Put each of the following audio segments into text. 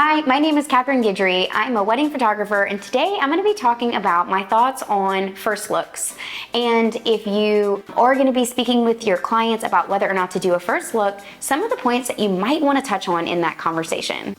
Hi, my name is Guidry. I'm a wedding photographer, and today I'm going to be talking about my thoughts on first looks. And if you are going to be speaking with your clients about whether or not to do a first look, some of the points that you might want to touch on in that conversation.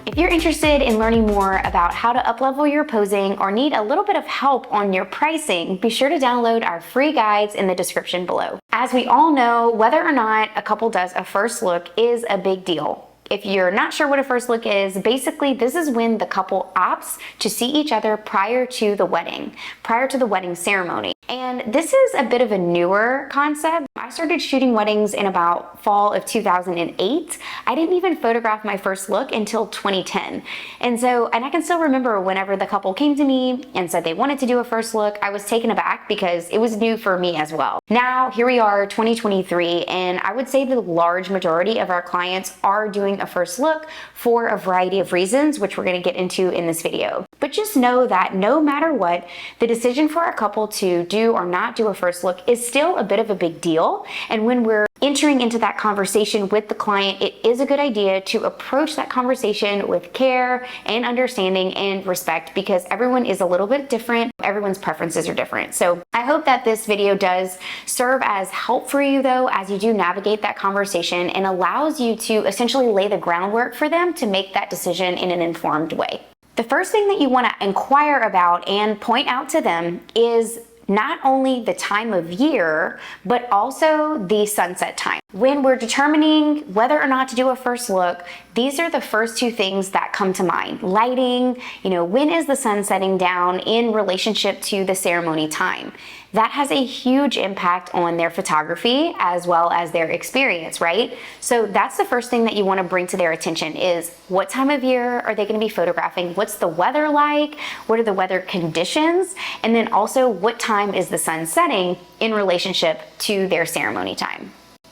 If you're interested in learning more about how to uplevel your posing or need a little bit of help on your pricing, be sure to download our free guides in the description below. As we all know, whether or not a couple does a first look is a big deal. If you're not sure what a first look is, basically this is when the couple opts to see each other prior to the wedding ceremony. And this is a bit of a newer concept. I started shooting weddings in about fall of 2008. I didn't even photograph my first look until 2010. And I can still remember whenever the couple came to me and said they wanted to do a first look, I was taken aback because it was new for me as well. Now, here we are, 2023, and I would say the large majority of our clients are doing a first look for a variety of reasons, which we're going to get into in this video. But just know that no matter what, the decision for a couple to do or not do a first look is still a bit of a big deal. And when we're entering into that conversation with the client, it is a good idea to approach that conversation with care and understanding and respect, because everyone is a little bit different. Everyone's preferences are different. So I hope that this video does serve as help for you though, as you do navigate that conversation, and allows you to essentially lay the groundwork for them to make that decision in an informed way. The first thing that you want to inquire about and point out to them is not only the time of year, but also the sunset time. When we're determining whether or not to do a first look, these are the first two things that come to mind. Lighting, when is the sun setting down in relationship to the ceremony time? That has a huge impact on their photography as well as their experience, right? So that's the first thing that you want to bring to their attention is what time of year are they going to be photographing? What's the weather like? What are the weather conditions? And then also what time is the sun setting in relationship to their ceremony time?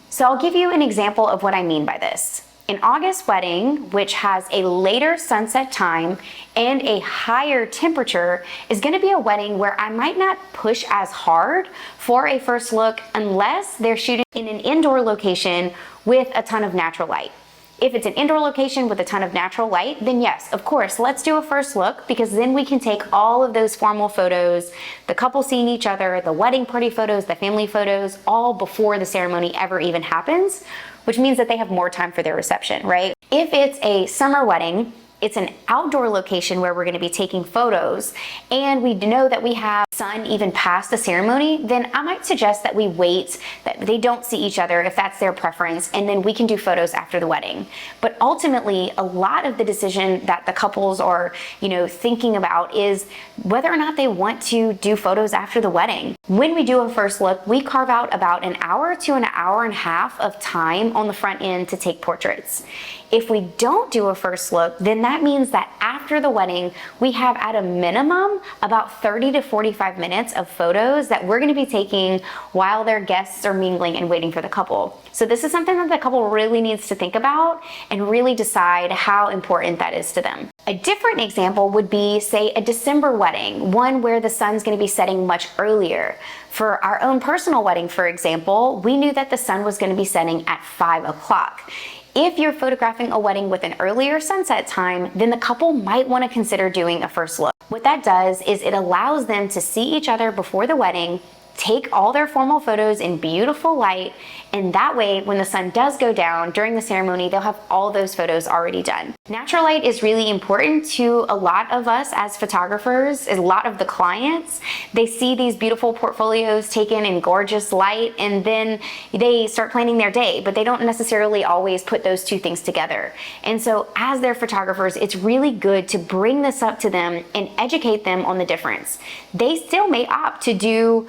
So I'll give you an example of what I mean by this. An August wedding, which has a later sunset time and a higher temperature, is going to be a wedding where I might not push as hard for a first look unless they're shooting in an indoor location with a ton of natural light. If it's an indoor location with a ton of natural light, then yes, of course, let's do a first look, because then we can take all of those formal photos, the couple seeing each other, the wedding party photos, the family photos, all before the ceremony ever even happens, which means that they have more time for their reception, right? If it's a summer wedding, it's an outdoor location where we're going to be taking photos, and we know that we have sun even past the ceremony, then I might suggest that we wait, that they don't see each other if that's their preference, and then we can do photos after the wedding. But ultimately, a lot of the decision that the couples are, thinking about is whether or not they want to do photos after the wedding. When we do a first look, we carve out about an hour to an hour and a half of time on the front end to take portraits. If we don't do a first look, then that means that after the wedding, we have at a minimum about 30 to 45 minutes of photos that we're going to be taking while their guests are mingling and waiting for the couple. So this is something that the couple really needs to think about and really decide how important that is to them. A different example would be, say, a December wedding, one where the sun's going to be setting much earlier. For our own personal wedding, for example, we knew that the sun was going to be setting at 5 o'clock. If you're photographing a wedding with an earlier sunset time, then the couple might want to consider doing a first look. What that does is it allows them to see each other before the wedding, take all their formal photos in beautiful light, and that way when the sun does go down during the ceremony, they'll have all those photos already done. Natural light is really important to a lot of us as photographers, a lot of the clients. They see these beautiful portfolios taken in gorgeous light, and then they start planning their day, but they don't necessarily always put those two things together. And so as their photographers, it's really good to bring this up to them and educate them on the difference. They still may opt to do,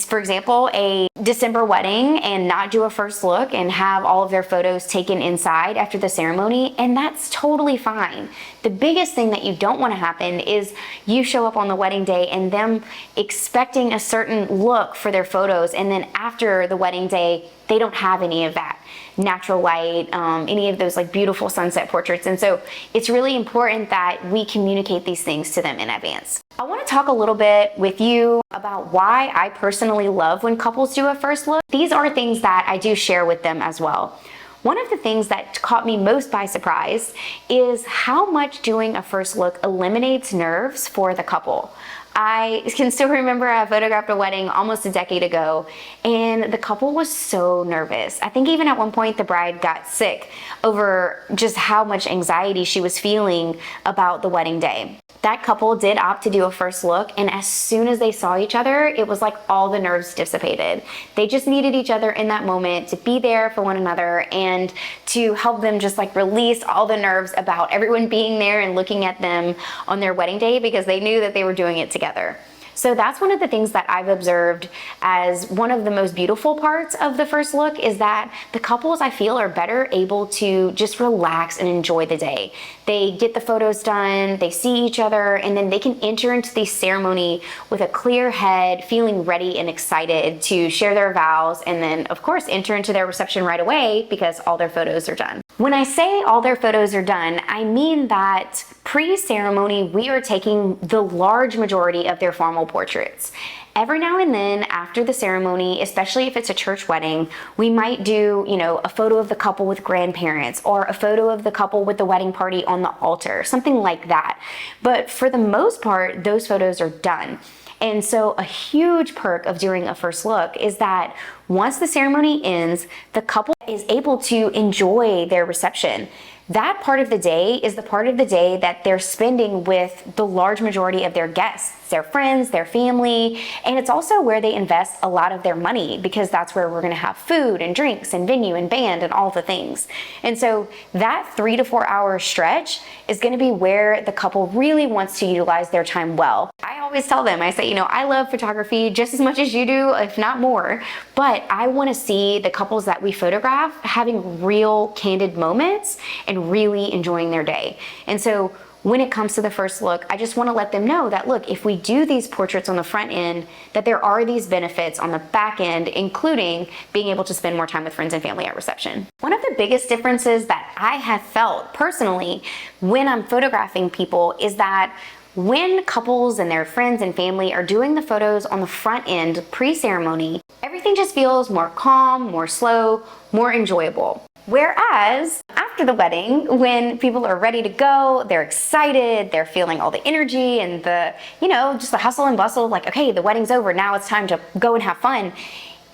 for example, a December wedding and not do a first look and have all of their photos taken inside after the ceremony, and that's totally fine. The biggest thing that you don't want to happen is you show up on the wedding day and them expecting a certain look for their photos, and then after the wedding day, they don't have any of that natural light, any of those like beautiful sunset portraits. And so it's really important that we communicate these things to them in advance. I want to talk a little bit with you about why I personally love when couples do a first look. These are things that I do share with them as well. One of the things that caught me most by surprise is how much doing a first look eliminates nerves for the couple. I can still remember I photographed a wedding almost a decade ago, and the couple was so nervous. I think even at one point the bride got sick over just how much anxiety she was feeling about the wedding day. That couple did opt to do a first look, and as soon as they saw each other, it was like all the nerves dissipated. They just needed each other in that moment to be there for one another and to help them just like release all the nerves about everyone being there and looking at them on their wedding day, because they knew that they were doing it together. So that's one of the things that I've observed as one of the most beautiful parts of the first look, is that the couples, I feel, are better able to just relax and enjoy the day. They get the photos done, they see each other, and then they can enter into the ceremony with a clear head, feeling ready and excited to share their vows, and then of course enter into their reception right away because all their photos are done. When I say all their photos are done, I mean that pre-ceremony we are taking the large majority of their formal portraits. Every now and then after the ceremony, especially if it's a church wedding, we might do, a photo of the couple with grandparents, or a photo of the couple with the wedding party on the altar, something like that. But for the most part, those photos are done. And so a huge perk of doing a first look is that once the ceremony ends, the couple is able to enjoy their reception. That part of the day is the part of the day that they're spending with the large majority of their guests, their friends, their family, and it's also where they invest a lot of their money, because that's where we're gonna have food and drinks and venue and band and all the things. And so that 3 to 4 hour stretch is gonna be where the couple really wants to utilize their time well. I always tell them, I say, I love photography just as much as you do, if not more, but I wanna see the couples that we photograph having real candid moments and really enjoying their day. And so when it comes to the first look, I just want to let them know that, look, if we do these portraits on the front end, that there are these benefits on the back end, including being able to spend more time with friends and family at reception. One of the biggest differences that I have felt personally when I'm photographing people is that when couples and their friends and family are doing the photos on the front end pre-ceremony, everything just feels more calm, more slow, more enjoyable. Whereas after the wedding, when people are ready to go, they're excited, they're feeling all the energy and the, just the hustle and bustle, like, okay, the wedding's over, now it's time to go and have fun.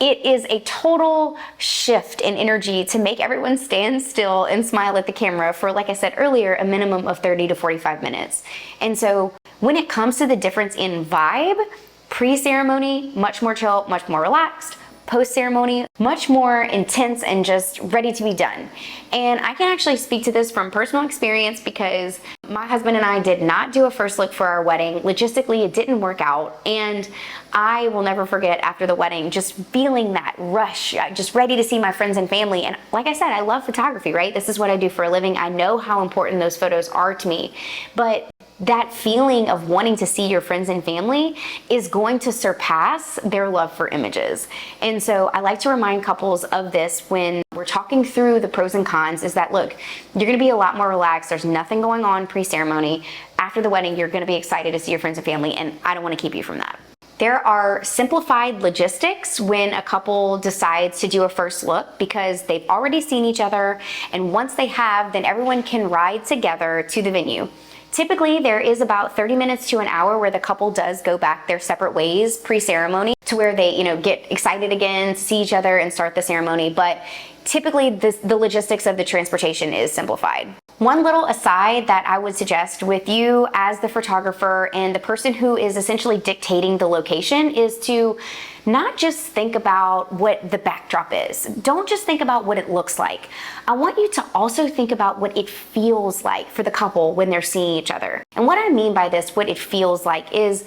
It is a total shift in energy to make everyone stand still and smile at the camera for, like I said earlier, a minimum of 30 to 45 minutes. And so when it comes to the difference in vibe, pre-ceremony, much more chill, much more relaxed. Post-ceremony, much more intense and just ready to be done. And I can actually speak to this from personal experience, because my husband and I did not do a first look for our wedding. Logistically, it didn't work out. And I will never forget after the wedding, just feeling that rush, just ready to see my friends and family. And like I said, I love photography, right? This is what I do for a living. I know how important those photos are to me. But that feeling of wanting to see your friends and family is going to surpass their love for images. And so I like to remind couples of this when we're talking through the pros and cons, is that, look, you're gonna be a lot more relaxed. There's nothing going on pre-ceremony. After the wedding, you're gonna be excited to see your friends and family, and I don't wanna keep you from that. There are simplified logistics when a couple decides to do a first look, because they've already seen each other, and once they have, then everyone can ride together to the venue. Typically, there is about 30 minutes to an hour where the couple does go back their separate ways pre-ceremony, to where they, get excited again to see each other and start the ceremony. But typically, the logistics of the transportation is simplified. One little aside that I would suggest with you as the photographer and the person who is essentially dictating the location is to not just think about what the backdrop is. Don't just think about what it looks like. I want you to also think about what it feels like for the couple when they're seeing each other. And what I mean by this, what it feels like, is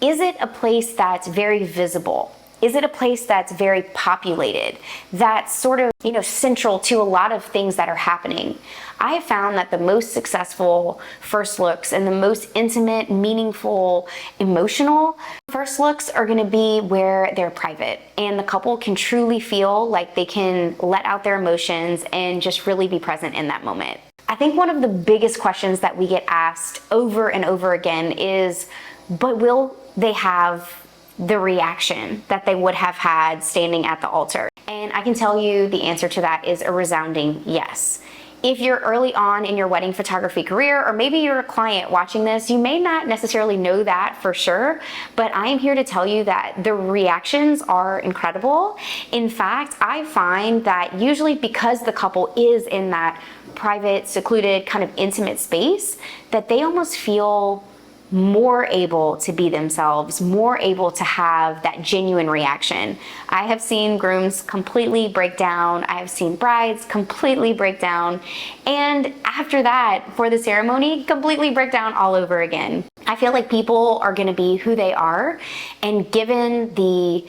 it a place that's very visible? Is it a place that's very populated, that's sort of, central to a lot of things that are happening? I have found that the most successful first looks and the most intimate, meaningful, emotional first looks are gonna be where they're private and the couple can truly feel like they can let out their emotions and just really be present in that moment. I think one of the biggest questions that we get asked over and over again is, but will they have the reaction that they would have had standing at the altar? And And I can tell you the answer to that is a resounding yes. If you're early on in your wedding photography career, or maybe you're a client watching this, you may not necessarily know that for sure, but I am here to tell you that the reactions are incredible. In fact, I find that usually because the couple is in that private, secluded, kind of intimate space, that they almost feel more able to be themselves, more able to have that genuine reaction. I have seen grooms completely break down. I have seen brides completely break down. And after that, for the ceremony, completely break down all over again. I feel like people are gonna be who they are, and given the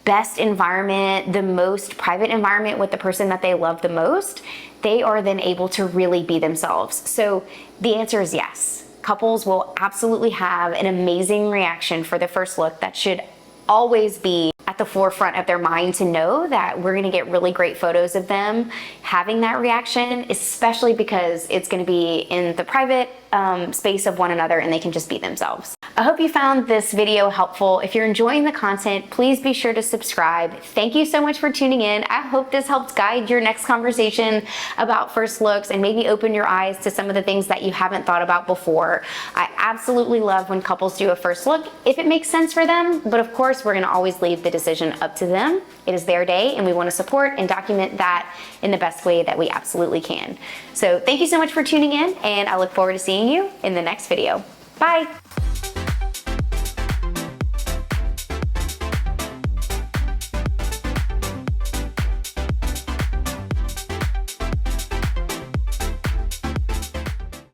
best environment, the most private environment with the person that they love the most, they are then able to really be themselves. So the answer is yes. Couples will absolutely have an amazing reaction for the first look. That should always be at the forefront of their mind, to know that we're gonna get really great photos of them having that reaction, especially because it's gonna be in the private space of one another, and they can just be themselves. I hope you found this video helpful. If you're enjoying the content, please be sure to subscribe. Thank you so much for tuning in. I hope this helped guide your next conversation about first looks and maybe open your eyes to some of the things that you haven't thought about before. I absolutely love when couples do a first look, if it makes sense for them, but of course we're gonna always leave the decision up to them. It is their day, and we wanna support and document that in the best way that we absolutely can. So thank you so much for tuning in, and I look forward to seeing you in the next video. Bye.